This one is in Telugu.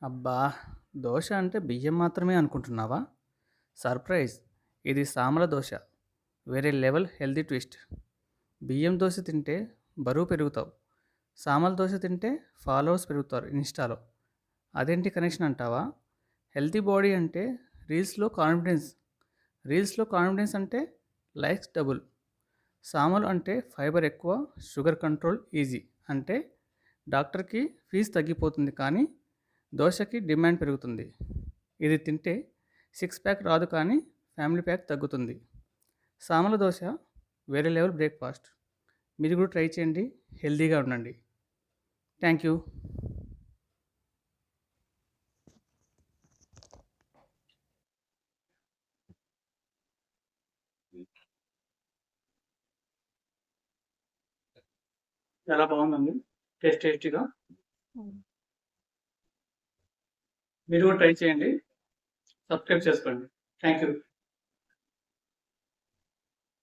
అబ్బా! దోస అంటే బియ్యం మాత్రమే అనుకుంటున్నావా? సర్ప్రైజ్! ఇది సామల దోస. వేరే లెవెల్ హెల్తీ ట్విస్ట్. బియ్యం దోస తింటే బరువు పెరుగుతావు. సామల దోస తింటే ఫాలోవర్స్ పెరుగుతారు ఇన్‌స్టాలో. అదేంటి కనెక్షన్ అంటావా? హెల్తీ బాడీ అంటే రీల్స్‌లో కాన్ఫిడెన్స్. రీల్స్‌లో కాన్ఫిడెన్స్ అంటే లైక్స్ డబుల్. సామలు అంటే ఫైబర్ ఎక్కువ, షుగర్ కంట్రోల్ ఈజీ. అంటే డాక్టర్‌కి ఫీజు తగ్గిపోతుంది కానీ దోసకి డిమాండ్ పెరుగుతుంది. ఇది తింటే సిక్స్ ప్యాక్ రాదు కానీ ఫ్యామిలీ ప్యాక్ తగ్గుతుంది. సామల దోశ వేరే లెవెల్ బ్రేక్‌ఫాస్ట్. మీరు కూడా ట్రై చేయండి. హెల్తీగా ఉండండి. Thank you. చాలా బాగుందండి. టేస్టీగా. మీరు కూడా ట్రై చేయండి. సబ్స్క్రైబ్ చేసుకోండి. Thank you.